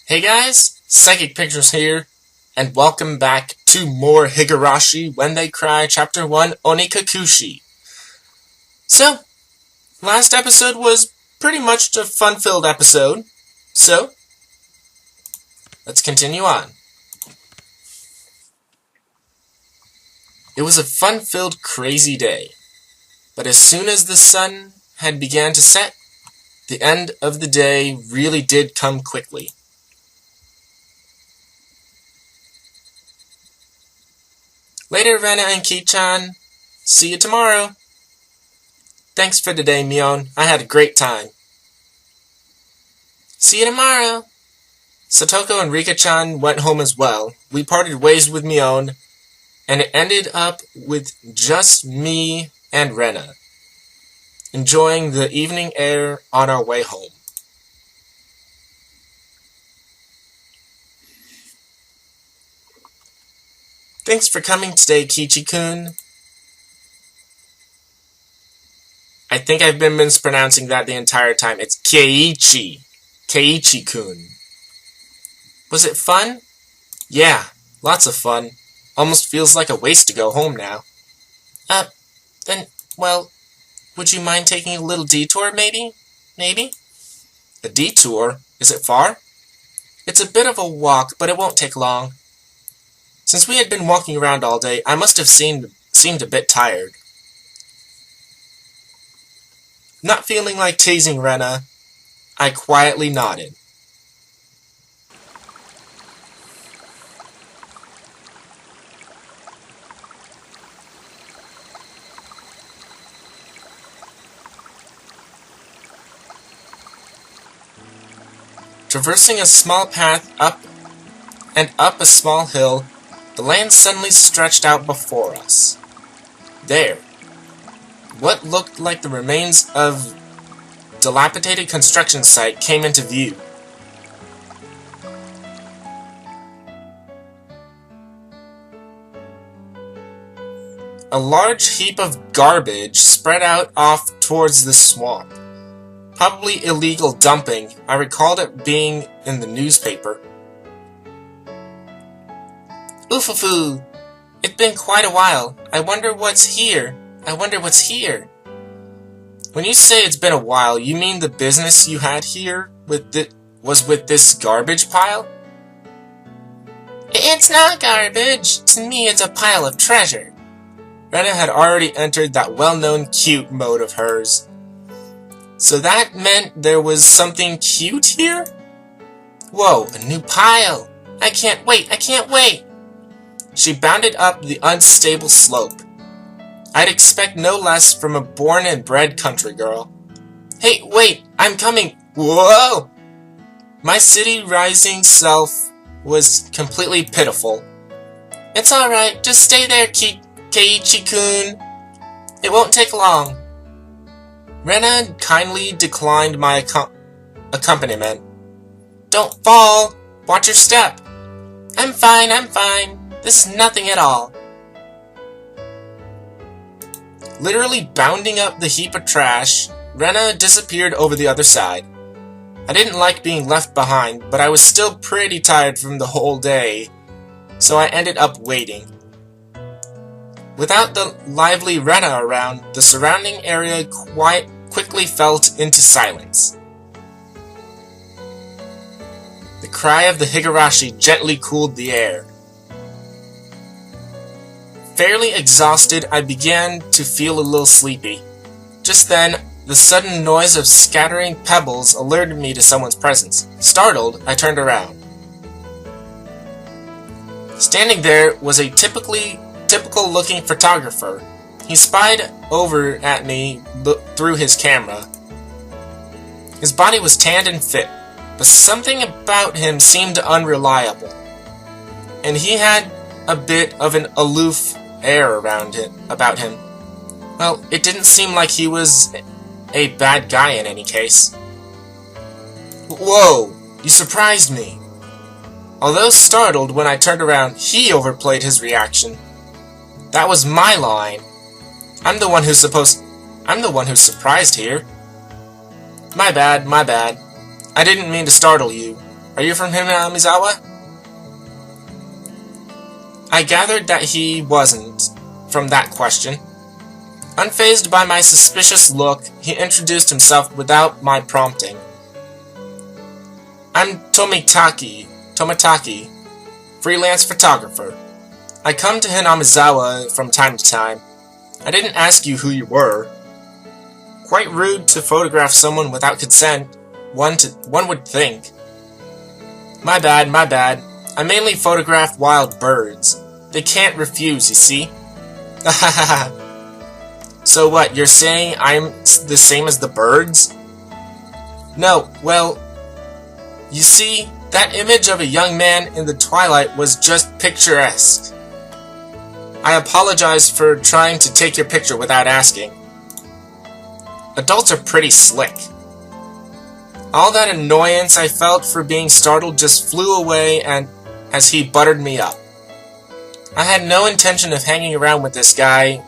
Hey guys, Psychic Pictures here, and welcome back to more Higurashi When They Cry Chapter 1 Onikakushi. So, last episode was pretty much a fun-filled episode, so let's continue on. It was a fun-filled, crazy day, but as soon as the sun had began to set, the end of the day really did come quickly. Later, Rena and Ki-chan. See you tomorrow. Thanks for today, Mion. I had a great time. See you tomorrow. Satoko and Rika-chan went home as well. We parted ways with Mion, and it ended up with just me and Rena, enjoying the evening air on our way home. Thanks for coming today, Kichi-kun. I think I've been mispronouncing that the entire time. It's Keiichi. Keiichi-kun. Was it fun? Yeah, lots of fun. Almost feels like a waste to go home now. Well, would you mind taking a little detour, maybe? Maybe? A detour? Is it far? It's a bit of a walk, but it won't take long. Since we had been walking around all day, I must have seemed a bit tired. Not feeling like teasing Rena, I quietly nodded. Traversing a small path up a small hill, the land suddenly stretched out before us. There, what looked like the remains of a dilapidated construction site came into view. A large heap of garbage spread out off towards the swamp. Probably illegal dumping. I recalled it being in the newspaper. Oof-a-foo! It's been quite a while. I wonder what's here. When you say it's been a while, you mean the business you had here was with this garbage pile? It's not garbage. To me, it's a pile of treasure. Rena had already entered that well-known cute mode of hers. So that meant there was something cute here? Whoa, a new pile! I can't wait! She bounded up the unstable slope. I'd expect no less from a born and bred country girl. Hey, wait! I'm coming! Whoa! My city-rising self was completely pitiful. It's alright, just stay there, Keiichi-kun. It won't take long. Rena kindly declined my accompaniment. Don't fall! Watch your step! I'm fine. This is nothing at all. Literally bounding up the heap of trash, Rena disappeared over the other side. I didn't like being left behind, but I was still pretty tired from the whole day, so I ended up waiting. Without the lively Rena around, the surrounding area quickly fell into silence. The cry of the Higurashi gently cooled the air. Fairly exhausted, I began to feel a little sleepy. Just then, the sudden noise of scattering pebbles alerted me to someone's presence. Startled, I turned around. Standing there was a typical-looking photographer. He spied over at me through his camera. His body was tanned and fit, but something about him seemed unreliable. And he had a bit of an aloof air about him. Well, it didn't seem like he was a bad guy in any case. Whoa! You surprised me! Although startled when I turned around, he overplayed his reaction. That was my line. I'm the one who's surprised here. My bad. I didn't mean to startle you. Are you from Hinamizawa? I gathered that he wasn't, from that question. Unfazed by my suspicious look, he introduced himself without my prompting. I'm Tomitaki, freelance photographer. I come to Hinamizawa from time to time. I didn't ask you who you were. Quite rude to photograph someone without consent, one would think. My bad. I mainly photograph wild birds. They can't refuse, you see? So what, you're saying I'm the same as the birds? No, well, you see, that image of a young man in the twilight was just picturesque. I apologize for trying to take your picture without asking. Adults are pretty slick. All that annoyance I felt for being startled just flew away and as he buttered me up. I had no intention of hanging around with this guy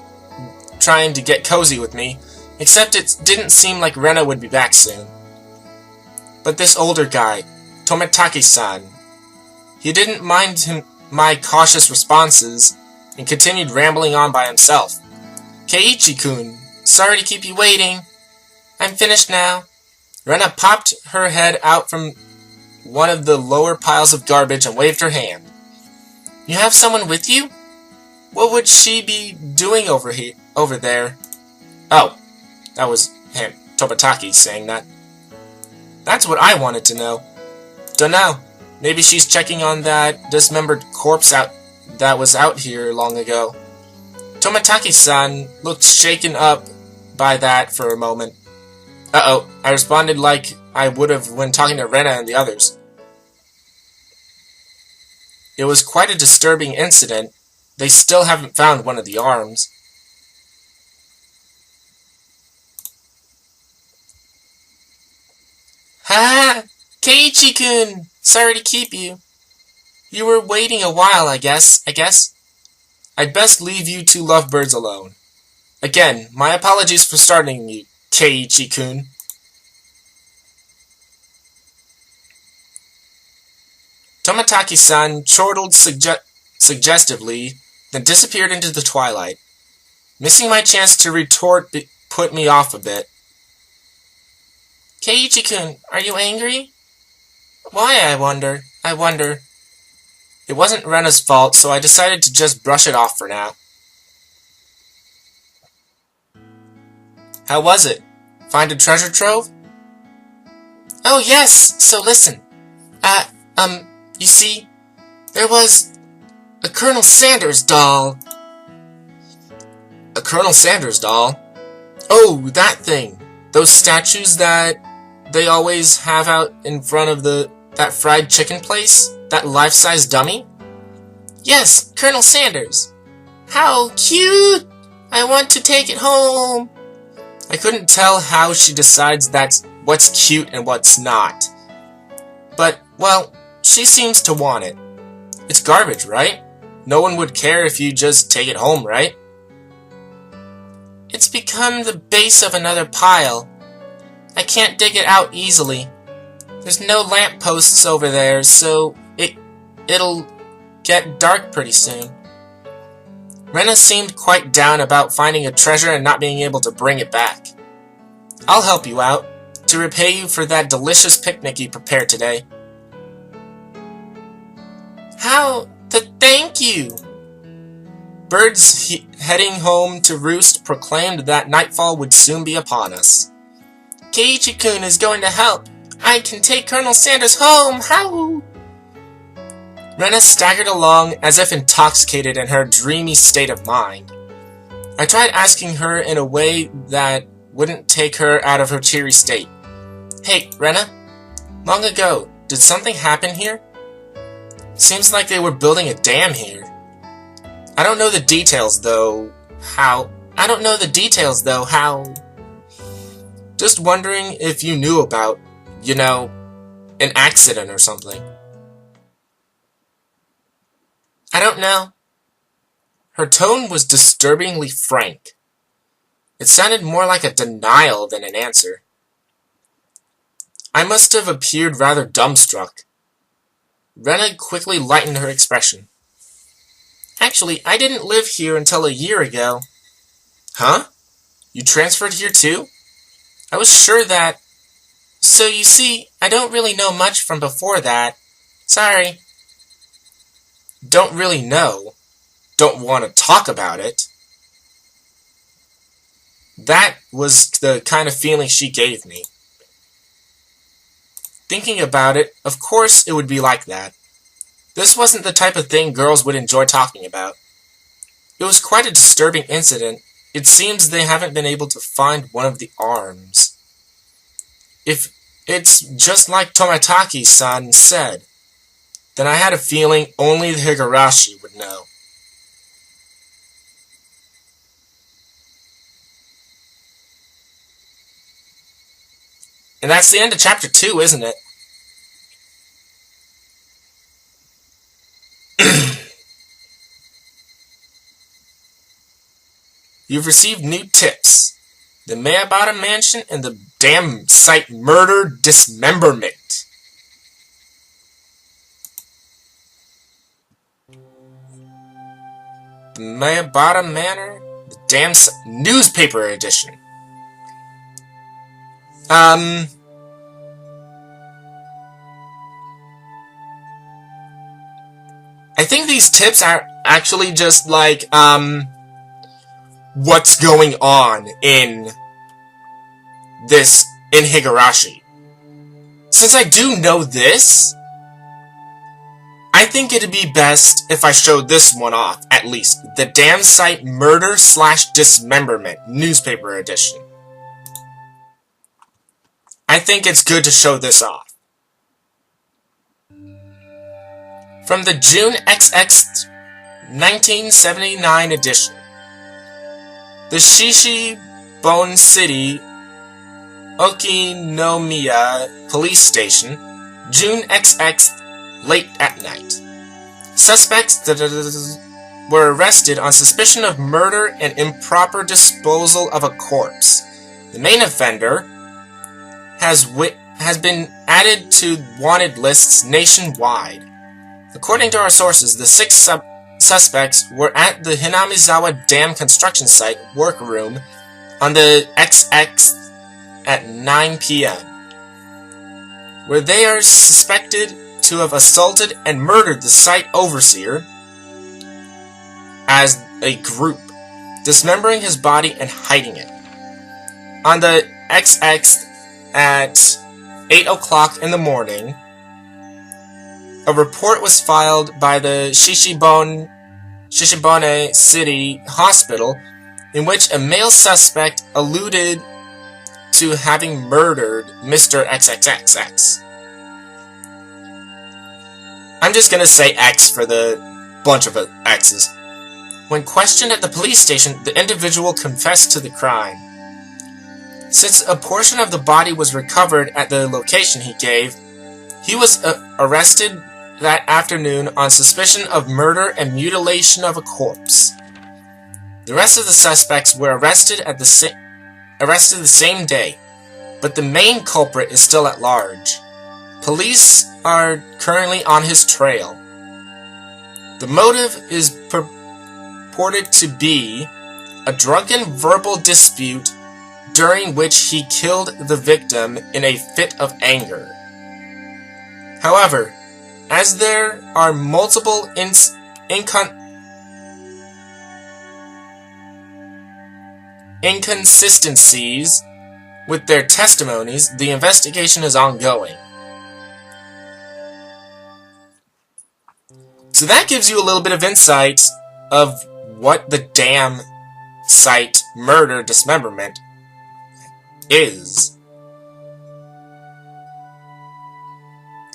trying to get cozy with me, except it didn't seem like Rena would be back soon. But this older guy, Tomitaki-san, he didn't mind my cautious responses and continued rambling on by himself. Keiichi-kun, sorry to keep you waiting. I'm finished now. Rena popped her head out from one of the lower piles of garbage and waved her hand. You have someone with you? What would she be doing over there? Oh, that was him, Tomitaki, saying that. That's what I wanted to know. Dunno. Maybe she's checking on that dismembered corpse that was out here long ago. Tomitaki-san looked shaken up by that for a moment. Uh-oh, I responded like I would have when talking to Rena and the others. It was quite a disturbing incident. They still haven't found one of the arms. Ha! Keiichi-kun! Sorry to keep you. You were waiting a while, I guess. I'd best leave you two lovebirds alone. Again, my apologies for startling you, Keiichi-kun. Tomitaki-san chortled suggestively, then disappeared into the twilight. Missing my chance to retort put me off a bit. Keiichi-kun, are you angry? Why, I wonder. It wasn't Rena's fault, so I decided to just brush it off for now. How was it? Find a treasure trove? Oh, yes! So listen. You see, there was a Colonel Sanders doll. A Colonel Sanders doll? Oh, that thing. Those statues that they always have out in front of that fried chicken place? That life-size dummy? Yes, Colonel Sanders. How cute! I want to take it home. I couldn't tell how she decides that's what's cute and what's not. But, well, she seems to want it. It's garbage, right? No one would care if you just take it home, right? It's become the base of another pile. I can't dig it out easily. There's no lampposts over there, so it'll get dark pretty soon. Rena seemed quite down about finding a treasure and not being able to bring it back. I'll help you out, to repay you for that delicious picnic you prepared today. Thank you! Birds heading home to roost proclaimed that nightfall would soon be upon us. Keiichi-kun is going to help. I can take Colonel Sanders home! How? Rena staggered along as if intoxicated in her dreamy state of mind. I tried asking her in a way that wouldn't take her out of her cheery state. Hey, Rena? Long ago, did something happen here? Seems like they were building a dam here. I don't know the details, though. How? Just wondering if you knew about, an accident or something. I don't know. Her tone was disturbingly frank. It sounded more like a denial than an answer. I must have appeared rather dumbstruck. Rena quickly lightened her expression. Actually, I didn't live here until a year ago. Huh? You transferred here too? I was sure that... So you see, I don't really know much from before that. Sorry. Don't really know. Don't want to talk about it. That was the kind of feeling she gave me. Thinking about it, of course it would be like that. This wasn't the type of thing girls would enjoy talking about. It was quite a disturbing incident. It seems they haven't been able to find one of the arms. If it's just like Tomitaki-san said, then I had a feeling only the Higurashi would know. And that's the end of Chapter 2, isn't it? You've received new tips. The Mayabata Mansion and the damn site murder dismemberment. The Mayabata Manor, the damn newspaper edition. I think these tips are actually just like, what's going on in Higurashi. Since I do know this, I think it'd be best if I showed this one off, at least. The Damn Site Murder/Dismemberment newspaper edition. I think it's good to show this off. From the June XX 1979 edition. The Shishibone City Okinomiya Police Station, June XX, late at night. Suspects were arrested on suspicion of murder and improper disposal of a corpse. The main offender has been added to wanted lists nationwide. According to our sources, the 6 suspects were at the Hinamizawa Dam construction site workroom on the XX at 9 p.m., where they are suspected to have assaulted and murdered the site overseer as a group, dismembering his body and hiding it. On the XX at 8 o'clock in the morning, a report was filed by the Shishibone City Hospital in which a male suspect alluded to having murdered Mr. XXXX. I'm just gonna say X for the bunch of X's. When questioned at the police station, the individual confessed to the crime. Since a portion of the body was recovered at the location he gave, he was arrested that afternoon on suspicion of murder and mutilation of a corpse. The rest of the suspects were arrested the same day, but the main culprit is still at large. Police are currently on his trail. The motive is purported to be a drunken verbal dispute during which he killed the victim in a fit of anger. However, as there are multiple inconsistencies with their testimonies, the investigation is ongoing. So that gives you a little bit of insight of what the Damn Site Murder Dismemberment is.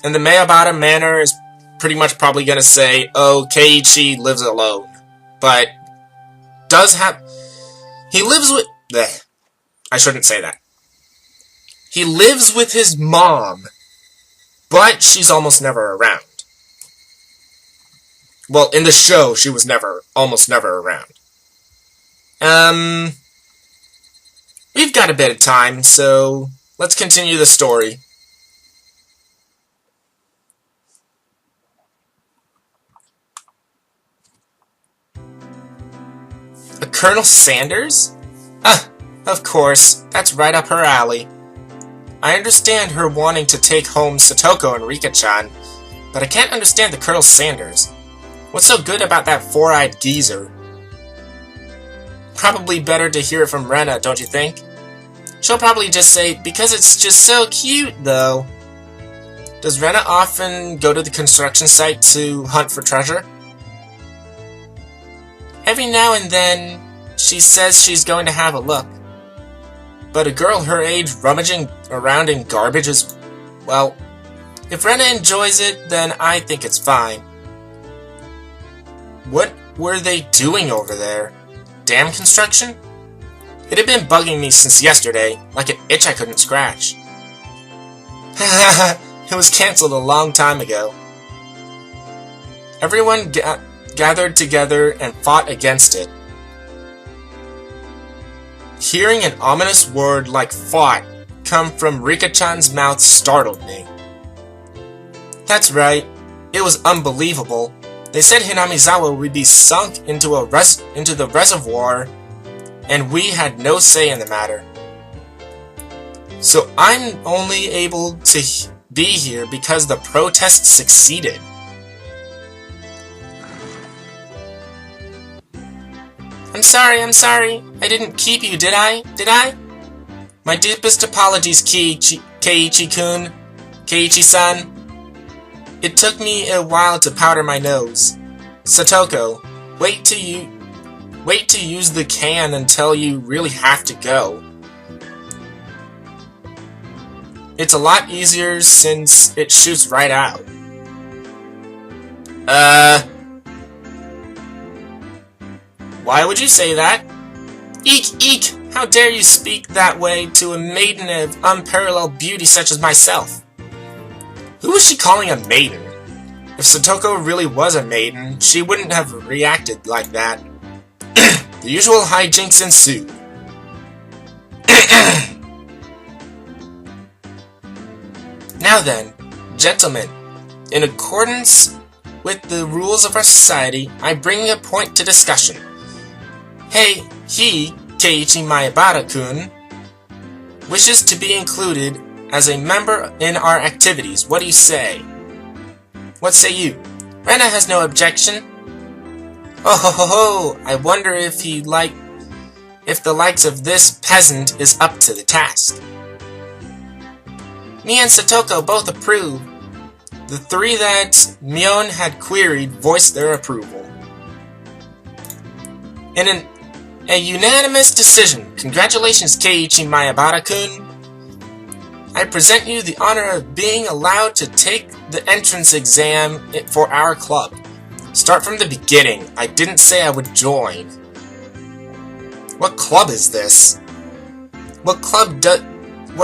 And the Mayabata Manor is pretty much probably going to say, oh, Keiichi lives alone. But he lives with... I shouldn't say that. He lives with his mom, but she's almost never around. Well, in the show, she was almost never around. We've got a bit of time, so let's continue the story. Colonel Sanders? Of course, that's right up her alley. I understand her wanting to take home Satoko and Rika-chan, but I can't understand the Colonel Sanders. What's so good about that four-eyed geezer? Probably better to hear it from Rena, don't you think? She'll probably just say, because it's just so cute, though. Does Rena often go to the construction site to hunt for treasure? Every now and then, she says she's going to have a look. But a girl her age rummaging around in garbage is, well, if Rena enjoys it, then I think it's fine. What were they doing over there? Dam construction? It had been bugging me since yesterday, like an itch I couldn't scratch. It was cancelled a long time ago. Everyone gathered together and fought against it. Hearing an ominous word like fought come from Rika-chan's mouth startled me. That's right, it was unbelievable. They said Hinamizawa would be sunk into the reservoir, and we had no say in the matter. So I'm only able to be here because the protest succeeded. I'm sorry. I didn't keep you, did I? My deepest apologies, Keiichi-kun. Keiichi-san. It took me a while to powder my nose. Satoko, wait to use the can until you really have to go. It's a lot easier since it shoots right out. Why would you say that? Eek! How dare you speak that way to a maiden of unparalleled beauty such as myself? Who was she calling a maiden? If Satoko really was a maiden, she wouldn't have reacted like that. The usual hijinks ensued. Now then, gentlemen, in accordance with the rules of our society, I bring a point to discussion. He, Keiichi Maebara-kun, wishes to be included as a member in our activities. What do you say? What say you? Rena has no objection. Oh ho! I wonder if the likes of this peasant is up to the task. Me and Satoko both approve. The three that Mion had queried voiced their approval. In a unanimous decision, congratulations, Keiichi Maebara-kun. I present you the honor of being allowed to take the entrance exam for our club. Start from the beginning. I didn't say I would join. What club is this? What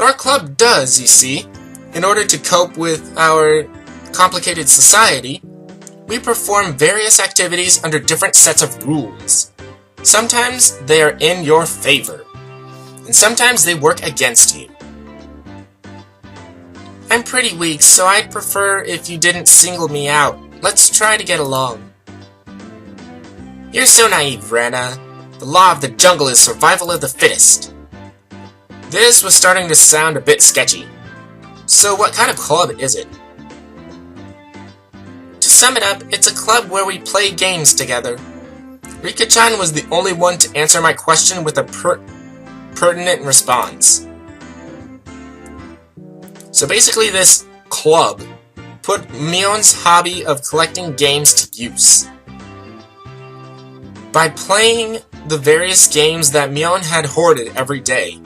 our club does, you see, in order to cope with our complicated society, we perform various activities under different sets of rules. Sometimes they are in your favor, and sometimes they work against you. I'm pretty weak, so I'd prefer if you didn't single me out. Let's try to get along. You're so naive, Rena. The law of the jungle is survival of the fittest. This was starting to sound a bit sketchy. So what kind of club is it? To sum it up, it's a club where we play games together. Rika-chan was the only one to answer my question with a pertinent response. So basically this club put Mion's hobby of collecting games to use. By playing the various games that Mion had hoarded every day,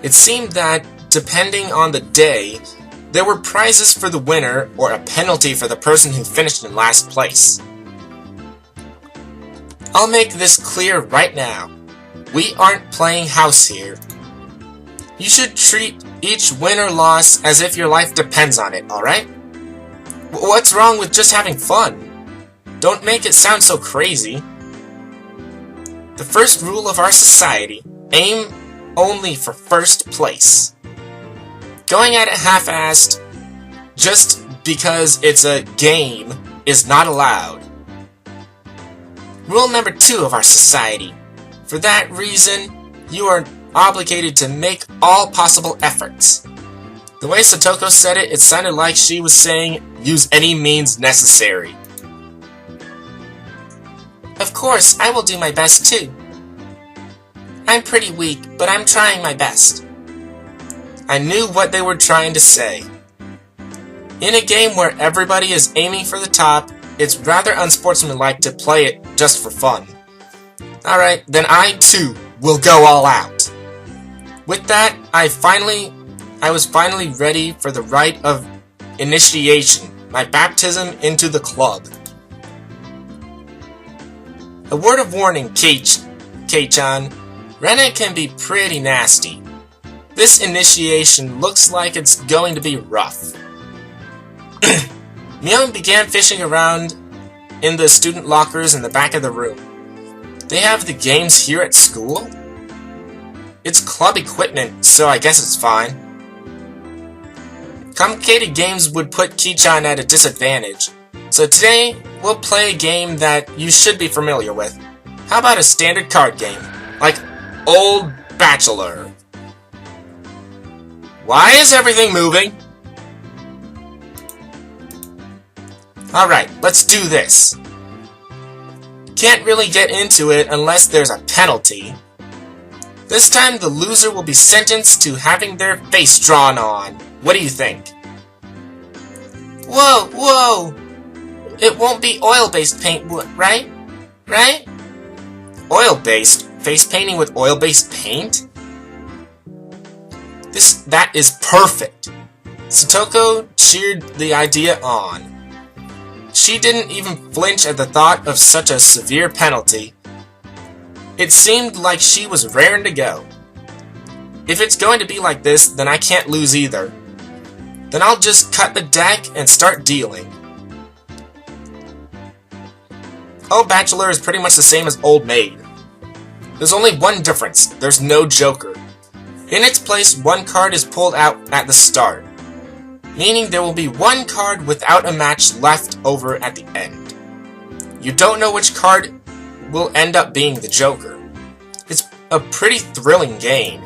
it seemed that, depending on the day, there were prizes for the winner or a penalty for the person who finished in last place. I'll make this clear right now. We aren't playing house here. You should treat each win or loss as if your life depends on it, alright? What's wrong with just having fun? Don't make it sound so crazy. The first rule of our society, aim only for first place. Going at it half-assed, just because it's a game, is not allowed. Rule number 2 of our society, For that reason, you are obligated to make all possible efforts. The way Satoko said it, it sounded like she was saying, use any means necessary. Of course, I will do my best too. I'm pretty weak, but I'm trying my best. I knew what they were trying to say. In a game where everybody is aiming for the top, it's rather unsportsmanlike to play it just for fun. Alright, then I too will go all out. With that, I was finally ready for the rite of initiation, my baptism into the club. A word of warning, Kei-chan. Rena can be pretty nasty. This initiation looks like it's going to be rough. Myung began fishing around in the student lockers in the back of the room. They have the games here at school? It's club equipment, so I guess it's fine. Complicated games would put Ki-chan at a disadvantage, so today we'll play a game that you should be familiar with. How about a standard card game, like Old Bachelor? Why is everything moving? Alright, let's do this. Can't really get into it unless there's a penalty. This time the loser will be sentenced to having their face drawn on. What do you think? Whoa, whoa! It won't be oil-based paint, right? Right? Oil-based? Face painting with oil-based paint? That is perfect! Satoko cheered the idea on. She didn't even flinch at the thought of such a severe penalty. It seemed like she was raring to go. If it's going to be like this, then I can't lose either. Then I'll just cut the deck and start dealing. Old Bachelor is pretty much the same as Old Maid. There's only one difference. There's no Joker. In its place, one card is pulled out at the start, meaning there will be one card without a match left over at the end. You don't know which card will end up being the Joker. It's a pretty thrilling game.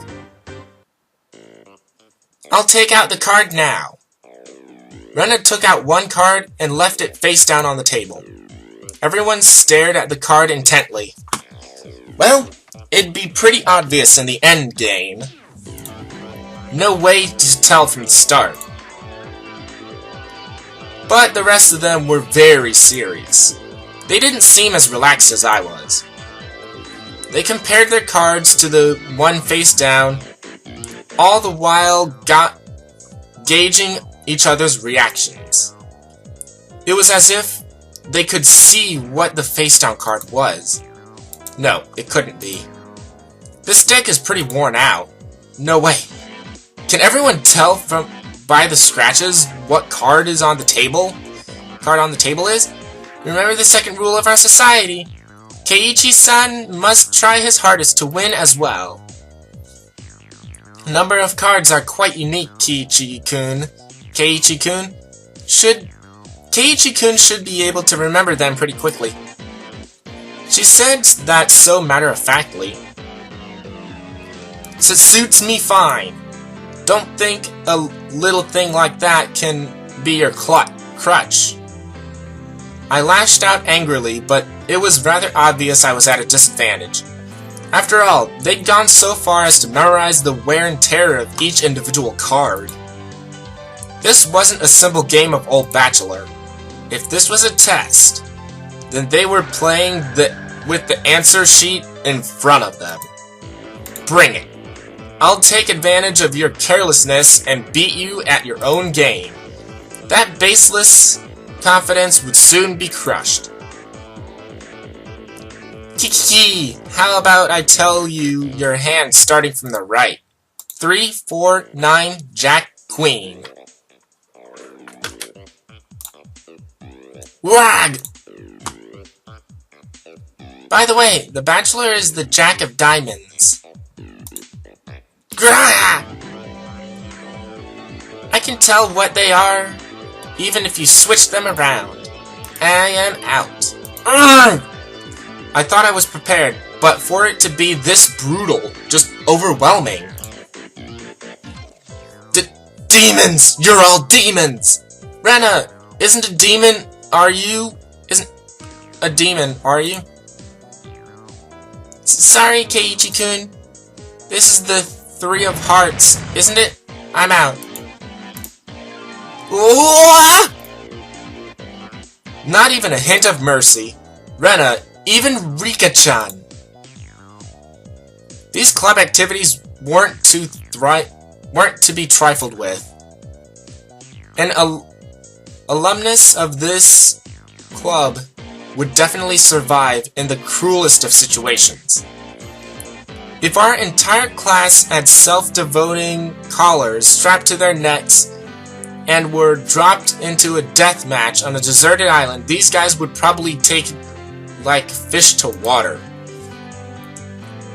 I'll take out the card now. Rena took out one card and left it face down on the table. Everyone stared at the card intently. Well, it'd be pretty obvious in the end game. No way to tell from the start. But the rest of them were very serious. They didn't seem as relaxed as I was. They compared their cards to the one face down, all the while gauging each other's reactions. It was as if they could see what the face down card was. No, it couldn't be. This deck is pretty worn out. No way. Can everyone tell by the scratches what card on the table is? Remember the second rule of our society. Keiichi-san must try his hardest to win as well. A number of cards are quite unique, Keiichi-kun. Keiichi-kun should be able to remember them pretty quickly. She said that so matter-of-factly. So it suits me fine. Don't think a little thing like that can be your crutch. I lashed out angrily, but it was rather obvious I was at a disadvantage. After all, they'd gone so far as to memorize the wear and tear of each individual card. This wasn't a simple game of Old Bachelor. If this was a test, then they were playing with the answer sheet in front of them. Bring it. I'll take advantage of your carelessness and beat you at your own game. That baseless confidence would soon be crushed. Kiki, how about I tell you your hand starting from the right? 3, 4, 9, Jack, Queen. Wag! By the way, the Bachelor is the Jack of Diamonds. Grah! I can tell what they are, even if you switch them around. I am out. Urgh! I thought I was prepared, but for it to be this brutal, just overwhelming. Demons! You're all demons! Rena, isn't a demon, are you? Isn't a demon, are you? Sorry, Keiichi-kun. This is the Three of Hearts, isn't it? I'm out. Ooh! Not even a hint of mercy. Rena, even Rika-chan. These club activities weren't to be trifled with. An alumnus of this club would definitely survive in the cruelest of situations. If our entire class had self-devoting collars strapped to their necks and were dropped into a death match on a deserted island, these guys would probably take like fish to water.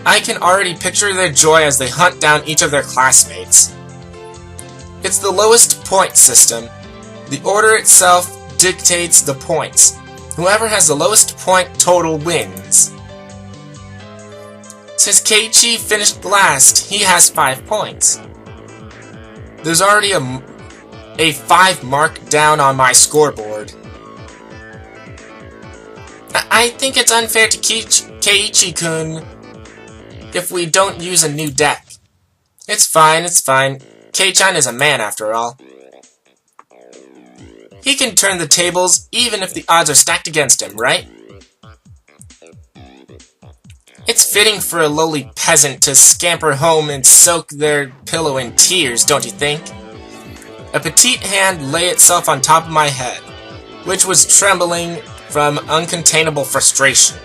I can already picture their joy as they hunt down each of their classmates. It's the lowest point system. The order itself dictates the points. Whoever has the lowest point total wins. Since Keiichi finished last, he has 5 points. There's already a 5 mark down on my scoreboard. I think it's unfair to Keiichi-kun if we don't use a new deck. It's fine, it's fine. Kei-chan is a man after all. He can turn the tables even if the odds are stacked against him, right? It's fitting for a lowly peasant to scamper home and soak their pillow in tears, don't you think? A petite hand lay itself on top of my head, which was trembling from uncontainable frustration.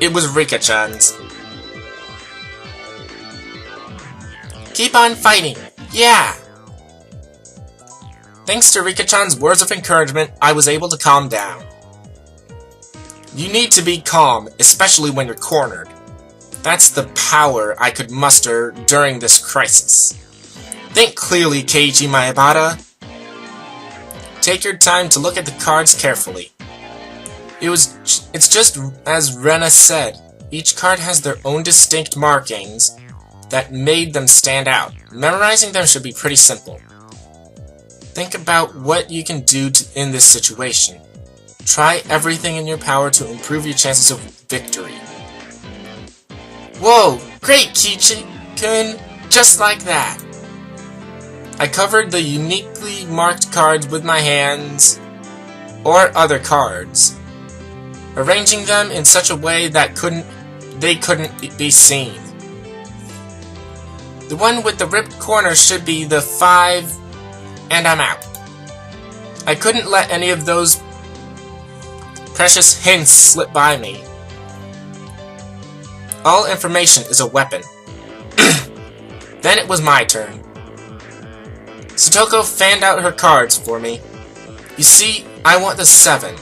It was Rika-chan's. Keep on fighting! Yeah! Thanks to Rika-chan's words of encouragement, I was able to calm down. You need to be calm, especially when you're cornered. That's the power I could muster during this crisis. Think clearly, Keiichi Maebara. Take your time to look at the cards carefully. It's just as Rena said. Each card has their own distinct markings that made them stand out. Memorizing them should be pretty simple. Think about what you can do in this situation. Try everything in your power to improve your chances of victory. Whoa! Great, Keiichi-kun! Just like that! I covered the uniquely marked cards with my hands, or other cards, arranging them in such a way that they couldn't be seen. The one with the ripped corner should be the 5, and I'm out. I couldn't let any of those precious hints slip by me. All information is a weapon. Then it was my turn. Satoko fanned out her cards for me. You see, I want the 7.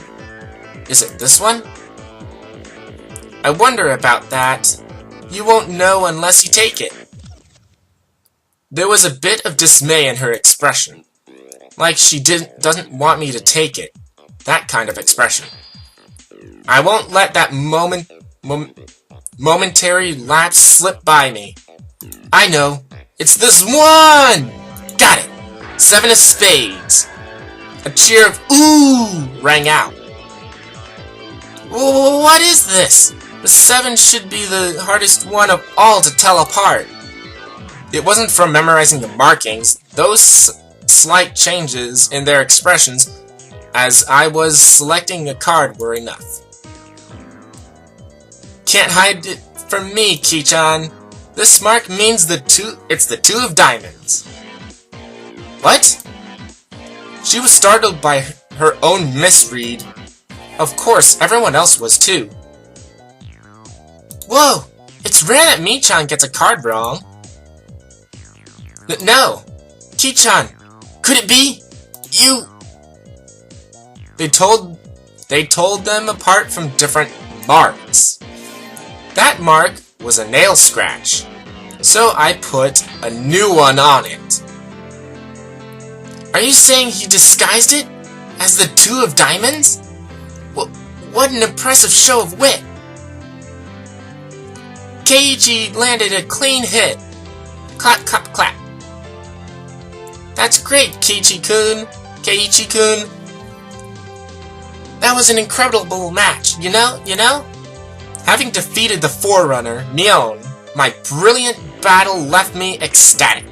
Is it this one? I wonder about that. You won't know unless you take it. There was a bit of dismay in her expression. Like she doesn't want me to take it. That kind of expression. I won't let that momentary lapse slip by me. I know. It's this one! Got it! 7 of spades. A cheer of ooh rang out. What is this? The 7 should be the hardest one of all to tell apart. It wasn't from memorizing the markings. Those slight changes in their expressions as I was selecting a card were enough. Can't hide it from me, Kei-chan. This mark means it's the 2 of diamonds. What? She was startled by her own misread. Of course, everyone else was too. Whoa! It's rare that Mi-chan gets a card wrong. No! Kei-chan! Could it be? You... They told them apart from different marks. That mark was a nail scratch, so I put a new one on it. Are you saying he disguised it as the 2 of diamonds? What an impressive show of wit! Keiichi landed a clean hit. Clap, clap, clap. That's great, Keiichi-kun. Keiichi-kun. That was an incredible match, you know? Having defeated the Forerunner, Mion, my brilliant battle left me ecstatic.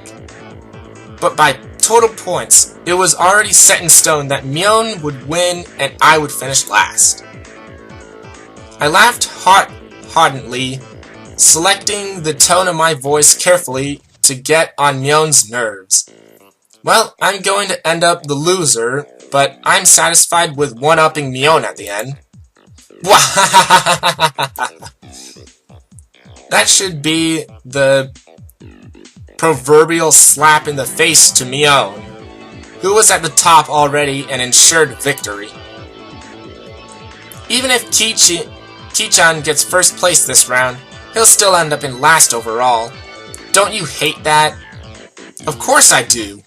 But by total points, it was already set in stone that Mion would win and I would finish last. I laughed heartily, selecting the tone of my voice carefully to get on Mion's nerves. Well, I'm going to end up the loser, but I'm satisfied with one-upping Mion at the end. That should be the proverbial slap in the face to Mion, who was at the top already and ensured victory. Even if Kei-chan gets first place this round, he'll still end up in last overall. Don't you hate that? Of course I do.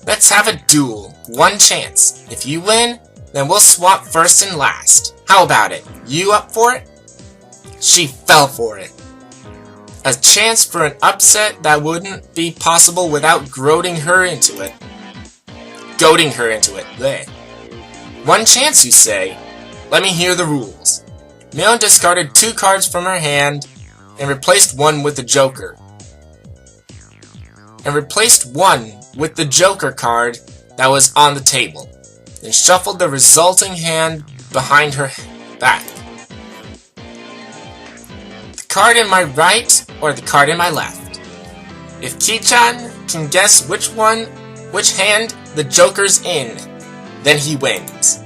Let's have a duel. One chance. If you win, then we'll swap first and last. How about it? You up for it? She fell for it. A chance for an upset that wouldn't be possible without goading her into it. Bleh. One chance, you say? Let me hear the rules. Mion discarded 2 cards from her hand and replaced one with the Joker. With the Joker card that was on the table, then shuffled the resulting hand behind her back. The card in my right or the card in my left. If Kei-chan can guess which hand the Joker's in, then he wins.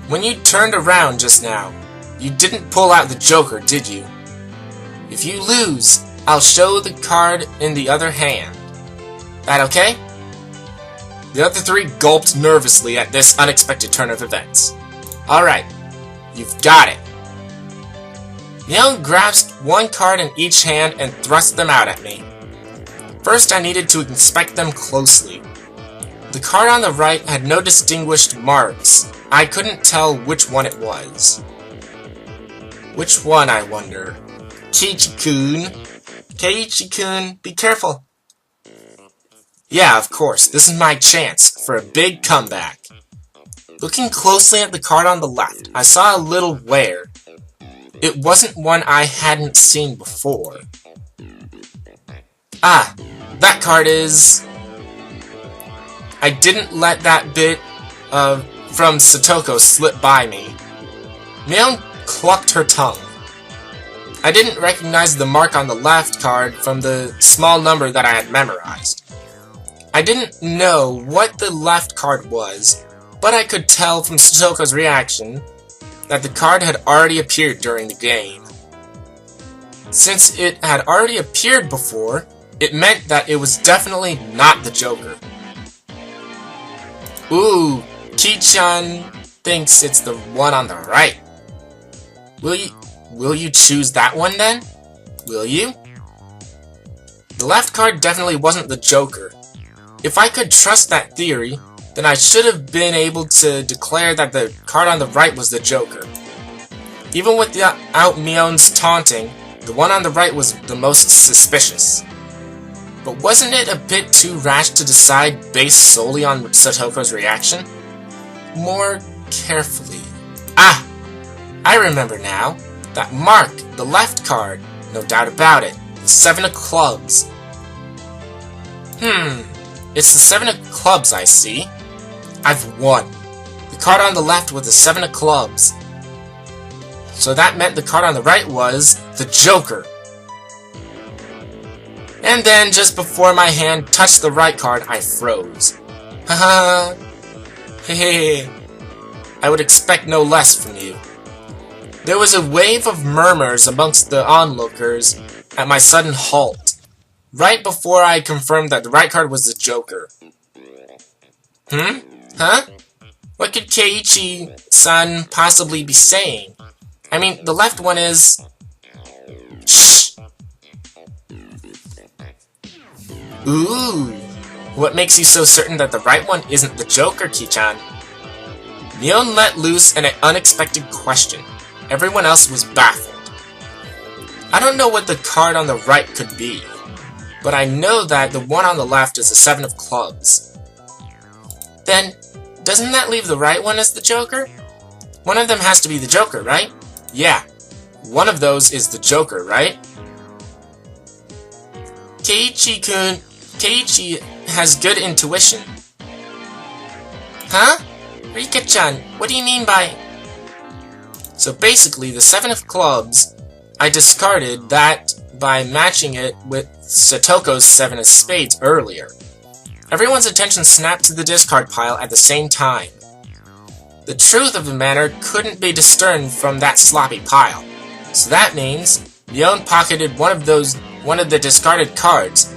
When you turned around just now, you didn't pull out the Joker, did you? If you lose, I'll show the card in the other hand. That okay? The other 3 gulped nervously at this unexpected turn of events. Alright, you've got it. Mion grasped 1 card in each hand and thrust them out at me. First, I needed to inspect them closely. The card on the right had no distinguished marks. I couldn't tell which one it was. Which one, I wonder? Keiichi-kun, be careful. Yeah, of course, this is my chance for a big comeback. Looking closely at the card on the left, I saw a little wear. It wasn't one I hadn't seen before. Ah, that card is... I didn't let that bit from Satoko slip by me. Mion clucked her tongue. I didn't recognize the mark on the left card from the small number that I had memorized. I didn't know what the left card was, but I could tell from Satoko's reaction that the card had already appeared during the game. Since it had already appeared before, it meant that it was definitely not the Joker. Ooh, Kei-chan thinks it's the one on the right. Will you choose that one then? Will you? The left card definitely wasn't the Joker. If I could trust that theory, then I should have been able to declare that the card on the right was the Joker. Even without Mion's taunting, the one on the right was the most suspicious. But wasn't it a bit too rash to decide based solely on Satoko's reaction? More carefully. Ah! I remember now. That mark, the left card, no doubt about it, the 7 of clubs. It's the 7 of clubs, I see. I've won. The card on the left was the 7 of clubs. So that meant the card on the right was the Joker. And then, just before my hand touched the right card, I froze. Haha. Hehe. I would expect no less from you. There was a wave of murmurs amongst the onlookers at my sudden halt, right before I confirmed that the right card was the Joker. Huh? What could Keiichi-san possibly be saying? I mean, the left one is... Shh! Ooh! What makes you so certain that the right one isn't the Joker, Kei-chan? Mion let loose an unexpected question. Everyone else was baffled. I don't know what the card on the right could be, but I know that the one on the left is the 7 of clubs. Then, doesn't that leave the right one as the Joker? One of them has to be the Joker, right? Yeah, one of those is the Joker, right? Keiichi has good intuition. Huh? Rika-chan, what do you mean by... So basically, the 7 of clubs, I discarded that by matching it with Satoko's 7 of spades earlier. Everyone's attention snapped to the discard pile at the same time. The truth of the matter couldn't be discerned from that sloppy pile. So that means Mion pocketed one of the discarded cards,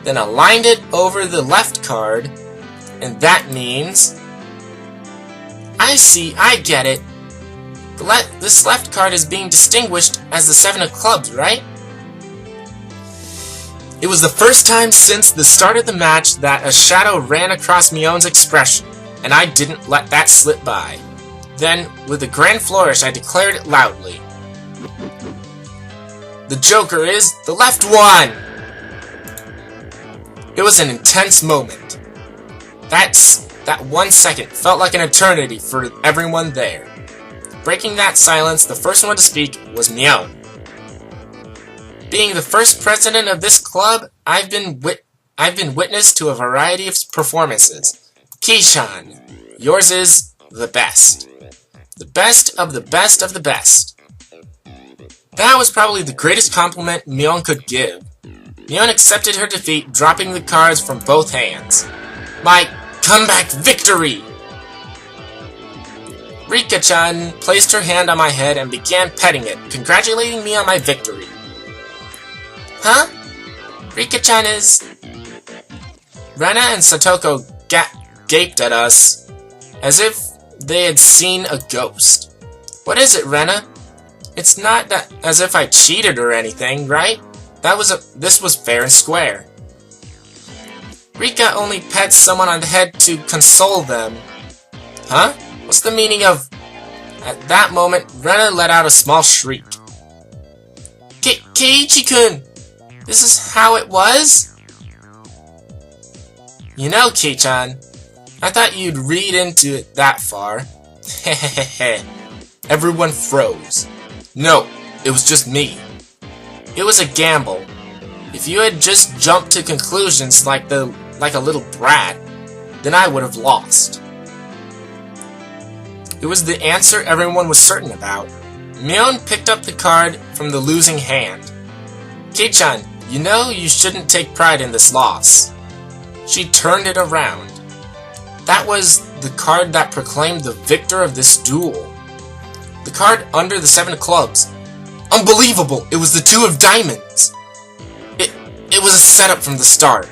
then aligned it over the left card, and that means... I see, I get it. This left card is being distinguished as the 7 of clubs, right? It was the first time since the start of the match that a shadow ran across Mion's expression, and I didn't let that slip by. Then, with a grand flourish, I declared it loudly. The Joker is the left one! It was an intense moment. That 1 second felt like an eternity for everyone there. Breaking that silence, the first one to speak was Mion. Being the first president of this club, I've been witness to a variety of performances. Keishan, yours is the best. The best of the best of the best. That was probably the greatest compliment Mion could give. Mion accepted her defeat, dropping the cards from both hands. My comeback victory! Rika-chan placed her hand on my head and began petting it, congratulating me on my victory. Huh? Rika-chan is... Rena and Satoko gaped at us, as if they had seen a ghost. What is it, Rena? It's not that as if I cheated or anything, right? This was fair and square. Rika only pets someone on the head to console them. Huh? What's the meaning of... At that moment, Rena let out a small shriek. Keiichi-kun! This is how it was? You know, Kei-chan, I thought you'd read into it that far. Hehehe. Everyone froze. No, it was just me. It was a gamble. If you had just jumped to conclusions like a little brat, then I would have lost. It was the answer everyone was certain about. Mion picked up the card from the losing hand. Kei-chan, you know you shouldn't take pride in this loss. She turned it around. That was the card that proclaimed the victor of this duel. The card under the 7 of clubs. Unbelievable! It was the 2 of diamonds! It was a setup from the start.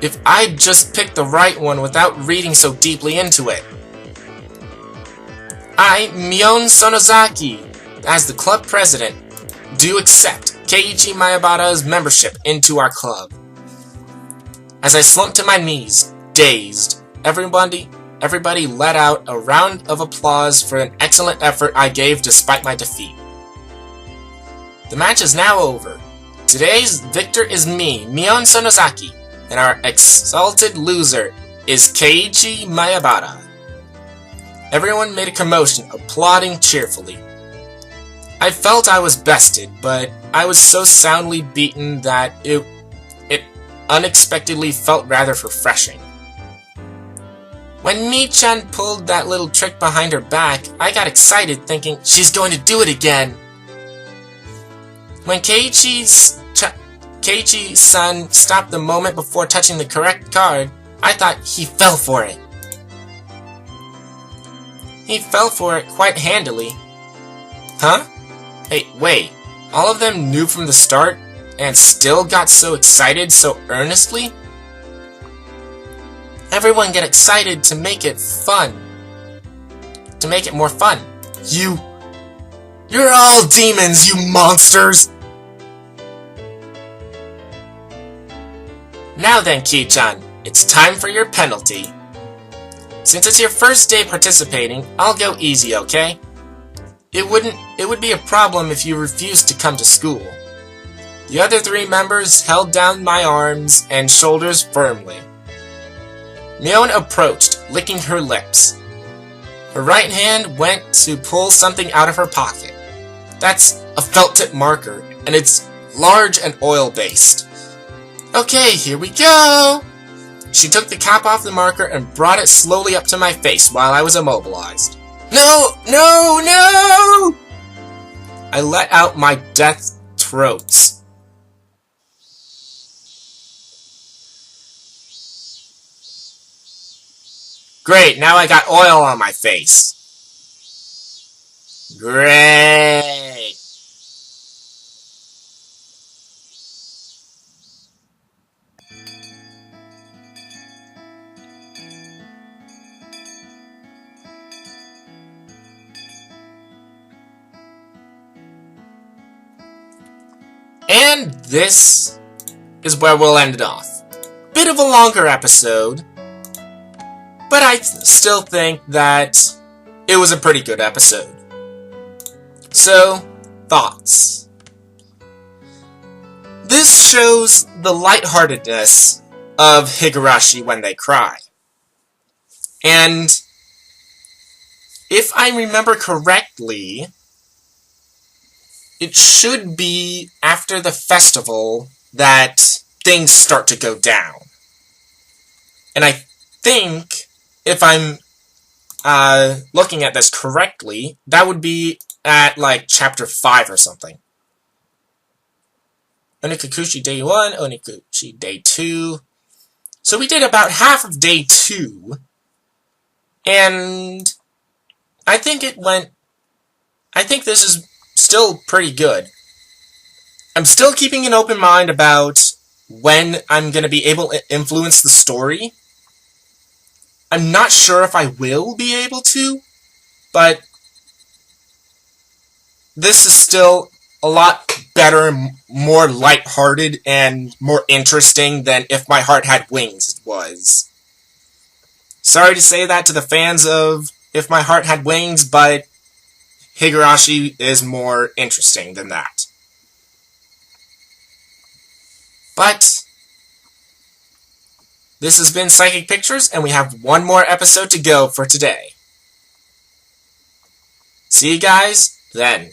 If I'd just picked the right one without reading so deeply into it. I, Mion Sonozaki, as the club president, do accept Keiichi Mayabata's membership into our club. As I slumped to my knees, dazed, everybody let out a round of applause for an excellent effort I gave despite my defeat. The match is now over. Today's victor is me, Mion Sonozaki, and our exalted loser is Keiichi Mayabata. Everyone made a commotion, applauding cheerfully. I felt I was bested, but I was so soundly beaten that it unexpectedly felt rather refreshing. When Mi-chan pulled that little trick behind her back, I got excited thinking, she's going to do it again. When Keiichi-san stopped the moment before touching the correct card, I thought he fell for it. He fell for it quite handily. Huh? Hey, wait. All of them knew from the start and still got so excited so earnestly? Everyone get excited to make it fun. To make it more fun. You're all demons, you monsters! Now then, Kei-chan, it's time for your penalty. Since it's your first day participating, I'll go easy, okay? It would be a problem if you refused to come to school. The other 3 members held down my arms and shoulders firmly. Mion approached, licking her lips. Her right hand went to pull something out of her pocket. That's a felt-tip marker, and it's large and oil-based. Okay, here we go! She took the cap off the marker and brought it slowly up to my face while I was immobilized. No! No! No! I let out my death throats. Great, now I got oil on my face. Great! And this is where we'll end it off. Bit of a longer episode, but I still think that it was a pretty good episode. So, thoughts. This shows the lightheartedness of Higurashi when they cry. And if I remember correctly, it should be after the festival that things start to go down. And I think, if I'm looking at this correctly, that would be at, like, chapter 5 or something. Onikakushi day 1, Onikakushi day 2. So we did about half of day 2. And I think this is still pretty good. I'm still keeping an open mind about when I'm going to be able to influence the story. I'm not sure if I will be able to, but this is still a lot better, more lighthearted, and more interesting than If My Heart Had Wings was. Sorry to say that to the fans of If My Heart Had Wings, but Higurashi is more interesting than that. But this has been Psychic Pictures, and we have one more episode to go for today. See you guys then.